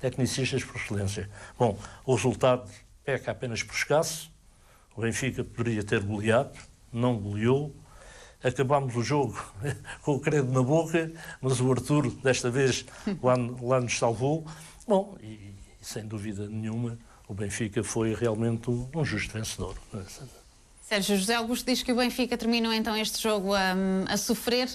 tecnicistas por excelência. Bom, o resultado peca apenas por escasso. O Benfica poderia ter goleado, não goleou. Acabámos o jogo com o credo na boca, mas o Arthur, desta vez, lá nos salvou. Bom, e sem dúvida nenhuma, o Benfica foi realmente um justo vencedor. Sérgio, José Augusto diz que o Benfica terminou então este jogo a sofrer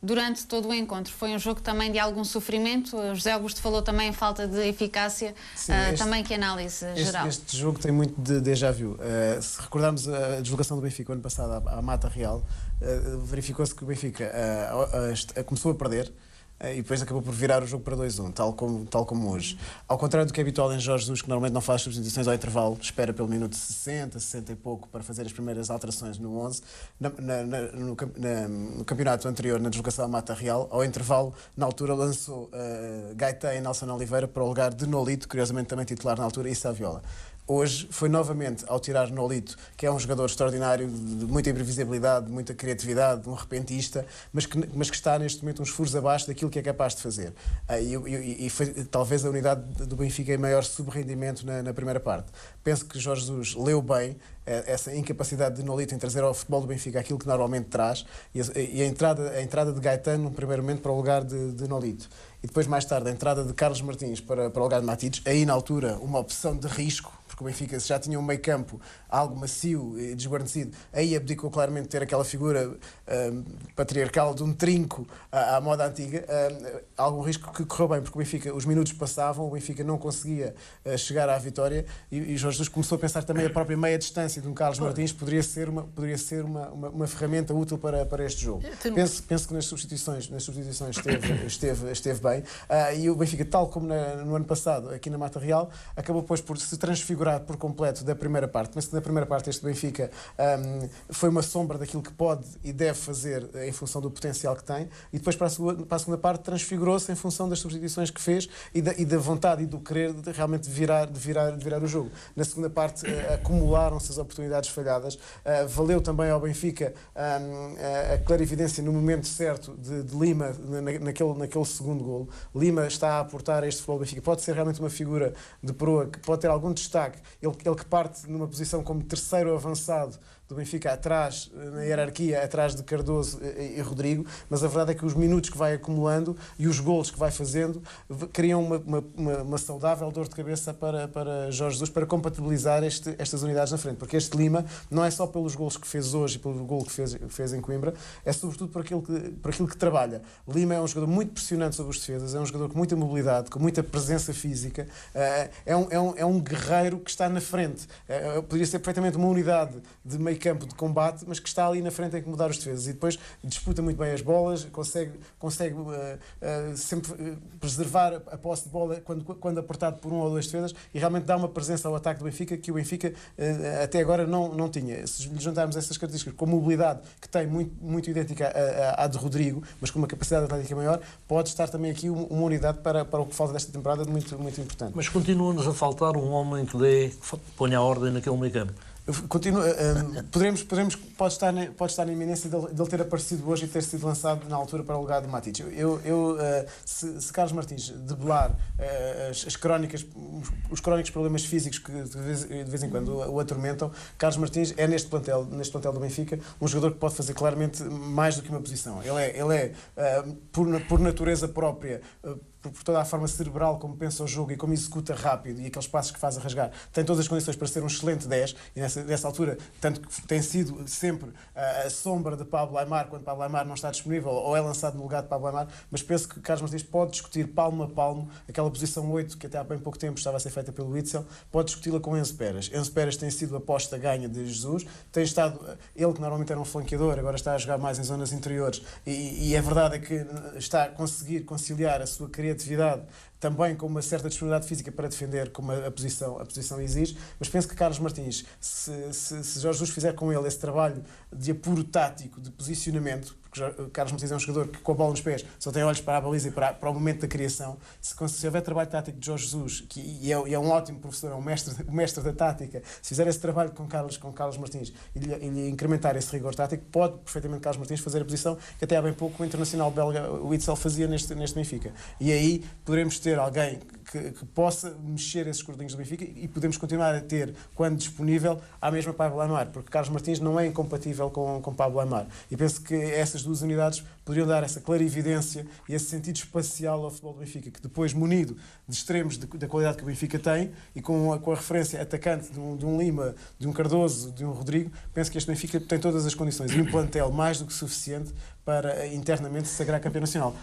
durante todo o encontro. Foi um jogo também de algum sofrimento. O José Augusto falou também em falta de eficácia. Sim, também que análise geral. Este jogo tem muito de déjà vu. Se recordarmos a deslocação do Benfica o ano passado à Mata Real, verificou-se que o Benfica começou a perder e depois acabou por virar o jogo para 2-1, tal como hoje. Ao contrário do que é habitual em Jorge Jesus, que normalmente não faz substituições ao intervalo, espera pelo minuto 60, 60 e pouco para fazer as primeiras alterações no 11. No campeonato anterior, na deslocação à Mata Real, ao intervalo, na altura, lançou Gaetan e Nelson Oliveira para o lugar de Nolito, curiosamente também titular na altura, e Saviola. Hoje foi novamente ao tirar Nolito, que é um jogador extraordinário, de muita imprevisibilidade, de muita criatividade, um repentista, mas que está neste momento uns furos abaixo daquilo que é capaz de fazer. E foi talvez a unidade do Benfica em maior subrendimento na primeira parte. Penso que Jorge Jesus leu bem essa incapacidade de Nolito em trazer ao futebol do Benfica aquilo que normalmente traz, e a entrada de Gaetan no primeiro momento para o lugar de Nolito. E depois, mais tarde, a entrada de Carlos Martins para o lugar de Matites, aí na altura uma opção de risco, porque o Benfica já tinha um meio campo algo macio e desguarnecido, aí abdicou claramente de ter aquela figura patriarcal de um trinco à moda antiga, algum risco que correu bem, porque o Benfica, os minutos passavam, o Benfica não conseguia chegar à vitória, e Jorge Jesus começou a pensar também a própria meia distância de um Carlos Martins poderia ser uma ferramenta útil para este jogo. Penso que nas substituições esteve bem, e o Benfica, tal como no ano passado, aqui na Mata Real, acabou depois por se transfigurar por completo da primeira parte. Mas na primeira parte este Benfica foi uma sombra daquilo que pode e deve fazer em função do potencial que tem, e depois para a segunda parte transfigurou-se em função das substituições que fez e da vontade e do querer de realmente virar o jogo. Na segunda parte acumularam-se as oportunidades falhadas, valeu também ao Benfica a clarividência no momento certo de Lima naquele segundo golo. Lima está a aportar a este futebol do Benfica, pode ser realmente uma figura de proa que pode ter algum destaque, ele que parte numa posição como terceiro avançado do Benfica, atrás, na hierarquia, atrás de Cardoso e Rodrigo, mas a verdade é que os minutos que vai acumulando e os golos que vai fazendo criam uma saudável dor de cabeça para Jorge Jesus, para compatibilizar estas unidades na frente, porque este Lima não é só pelos golos que fez hoje e pelo golo que fez em Coimbra, é sobretudo por aquilo que trabalha. Lima é um jogador muito pressionante sobre os defesas, é um jogador com muita mobilidade, com muita presença física, é um guerreiro que está na frente. Poderia ser perfeitamente uma unidade de meio campo de combate, mas que está ali na frente a incomodar os defesas, e depois disputa muito bem as bolas, consegue sempre preservar a posse de bola quando apertado por um ou dois defesas, e realmente dá uma presença ao ataque do Benfica que o Benfica até agora não tinha. Se lhe juntarmos essas características com a mobilidade que tem muito idêntica à de Rodrigo, mas com uma capacidade atlética maior, pode estar também aqui uma unidade para o que falta desta temporada muito importante. Mas continua-nos a faltar um homem que ponha a ordem naquele meio campo. Pode estar na iminência dele ter aparecido hoje e ter sido lançado na altura para o lugar de Matites. Se Carlos Martins debelar os crónicos problemas físicos que de vez em quando o atormentam, Carlos Martins é neste plantel do Benfica um jogador que pode fazer claramente mais do que uma posição. Ele é por natureza própria, por toda a forma cerebral como pensa o jogo e como executa rápido e aqueles passos que faz a rasgar, tem todas as condições para ser um excelente 10, e nessa altura, tanto que tem sido sempre a sombra de Pablo Aimar quando Pablo Aimar não está disponível ou é lançado no lugar de Pablo Aimar, mas penso que Carlos Martins pode discutir palmo a palmo aquela posição 8 que até há bem pouco tempo estava a ser feita pelo Witzel, pode discuti-la com Enzo Pérez. Enzo Pérez tem sido a aposta ganha de Jesus, tem estado, ele que normalmente era um flanqueador, agora está a jogar mais em zonas interiores, e a verdade é que está a conseguir conciliar a sua criatividade também com uma certa disponibilidade física para defender, como a posição exige, mas penso que Carlos Martins, se Jorge Jesus fizer com ele esse trabalho de apuro tático, de posicionamento, porque Carlos Martins é um jogador que com a bola nos pés só tem olhos para a baliza e para o momento da criação, se houver trabalho tático de Jorge Jesus, e é um ótimo professor, é um mestre da tática, se fizer esse trabalho com Carlos Martins e lhe incrementar esse rigor tático, pode perfeitamente Carlos Martins fazer a posição que até há bem pouco o internacional belga, o Witzel, fazia neste Benfica. E aí poderemos ter alguém que possa mexer esses cordelinhos do Benfica e podemos continuar a ter, quando disponível, a mesma Pablo Aimar, porque Carlos Martins não é incompatível com Pablo Aimar. E penso que essas duas unidades poderiam dar essa clarividência e esse sentido espacial ao futebol do Benfica, que depois, munido de extremos da qualidade que o Benfica tem e com a referência atacante de um Lima, de um Cardoso, de um Rodrigo, penso que este Benfica tem todas as condições e um plantel mais do que suficiente para internamente se sagrar campeão nacional.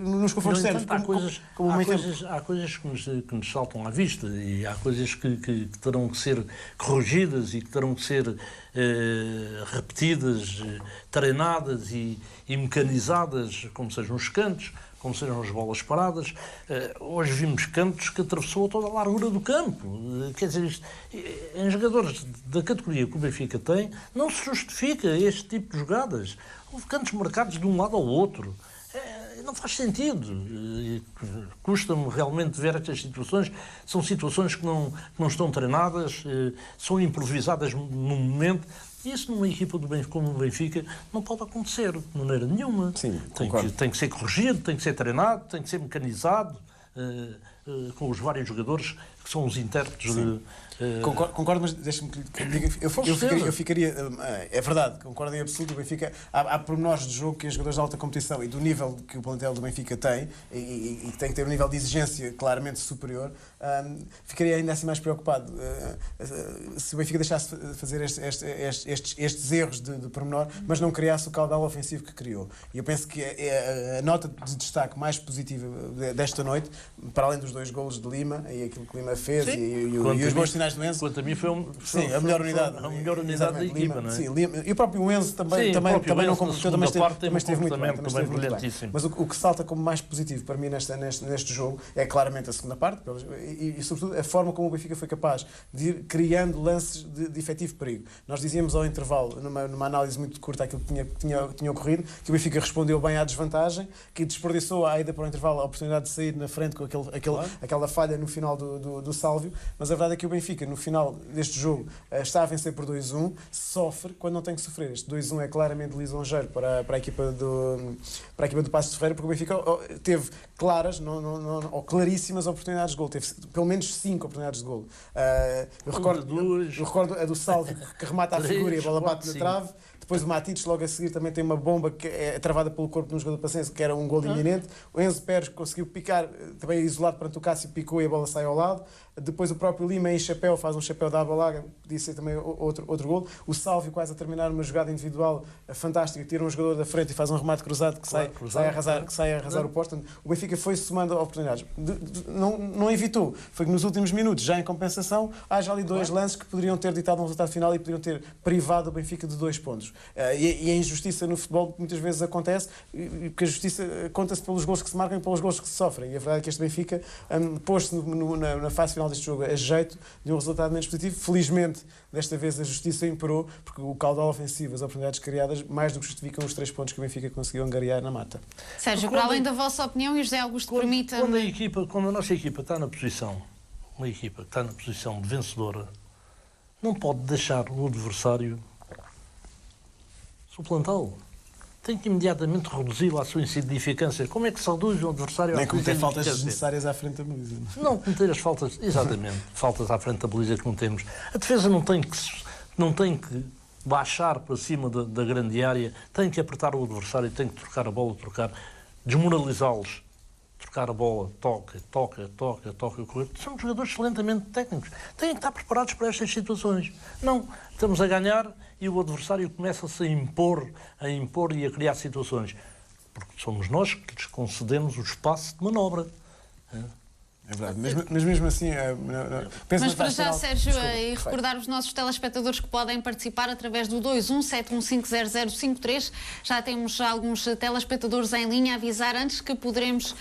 Nos confrontos externos, há coisas que nos saltam à vista e há coisas que terão que ser corrigidas e que terão que ser repetidas, treinadas e mecanizadas, como sejam os cantos, como sejam as bolas paradas. Hoje vimos cantos que atravessou toda a largura do campo. Quer dizer, em jogadores da categoria que o Benfica tem, não se justifica este tipo de jogadas. Houve cantos marcados de um lado ao outro. Não faz sentido. Custa-me realmente ver estas situações. São situações que não estão treinadas, são improvisadas no momento. E isso numa equipa como o Benfica não pode acontecer de maneira nenhuma. Sim, tem que ser corrigido, tem que ser treinado, tem que ser mecanizado, com os vários jogadores que são os intérpretes de... Concordo, mas deixa-me que diga. Eu ficaria. É verdade, concordo em absoluto. O Benfica. Há pormenores de jogo que os jogadores de alta competição e do nível que o plantel do Benfica tem, e tem que ter um nível de exigência claramente superior. Ficaria ainda assim mais preocupado se o Benfica deixasse fazer estes erros de pormenor, mas não criasse o caudal ofensivo que criou. E eu penso que a nota de destaque mais positiva desta noite, para além dos 2 golos de Lima e aquilo que Lima fez e os bons sinais do Enzo. Quanto a mim foi a melhor unidade. A melhor unidade da equipa, Lima, não é? Sim, Lima. E o próprio Enzo também não competiu, também esteve muito bem. Mas o que salta como mais positivo para mim neste jogo é claramente a segunda parte e sobretudo a forma como o Benfica foi capaz de ir criando lances de efetivo perigo. Nós dizíamos ao intervalo, numa análise muito curta àquilo que tinha ocorrido, que o Benfica respondeu bem à desvantagem, que desperdiçou à ida para o intervalo a oportunidade de sair na frente com aquela falha no final do Sálvio, mas a verdade é que o Benfica, no final deste jogo, está a vencer por 2-1, sofre quando não tem que sofrer. Este 2-1 é claramente lisonjeiro para a equipa do Passos de Ferreira, porque o Benfica teve claras ou claríssimas oportunidades de gol. Teve pelo menos 5 oportunidades de gol. Eu recordo a do Sálvio, que remata a figura e a bola bate na trave. Depois o Matites, logo a seguir, também tem uma bomba que é travada pelo corpo de um jogador paciência, que era um gol iminente. O Enzo Pérez conseguiu picar, também isolado perante o Cássio, picou e a bola sai ao lado. Depois o próprio Lima em chapéu, faz um chapéu da Abalaga, podia ser também outro gol. O Sálvio, quase a terminar uma jogada individual fantástica, tira um jogador da frente e faz um remate cruzado que sai a arrasar o posto. O Benfica foi somando oportunidades. Não evitou. Foi que nos últimos minutos, já em compensação, há já ali 2 lances que poderiam ter ditado um resultado final e poderiam ter privado o Benfica de 2 pontos. E a injustiça no futebol muitas vezes acontece, porque a justiça conta-se pelos gols que se marcam e pelos gols que se sofrem. E a verdade é que este Benfica pôs-se na fase final deste jogo a jeito de um resultado menos positivo. Felizmente, desta vez a justiça imperou, porque o caudal ofensivo, as oportunidades criadas, mais do que justificam os 3 pontos que o Benfica conseguiu angariar na mata. Sérgio, para além da vossa opinião, e José Augusto permita... Quando a nossa equipa está na posição, uma equipa que está na posição de vencedora, não pode deixar o adversário suplantá-lo. Tem que imediatamente reduzi-lo à sua insignificância. Como é que se reduz o adversário à sua insignificância? Nem cometer faltas desnecessárias à frente da baliza. Não cometer as faltas, exatamente, faltas à frente da baliza que não temos. A defesa não tem que baixar para cima da grande área, tem que apertar o adversário, tem que trocar a bola, desmoralizá-los. Trocar a bola, toca, correr. São jogadores excelentemente técnicos. Têm que estar preparados para estas situações. Não, estamos a ganhar e o adversário começa-se a impor e a criar situações. Porque somos nós que lhes concedemos o espaço de manobra. É verdade, mas mesmo assim... Mas para já, Sérgio, e recordar os nossos telespectadores que podem participar através do 217150053. Já temos alguns telespectadores em linha a avisar antes que poderemos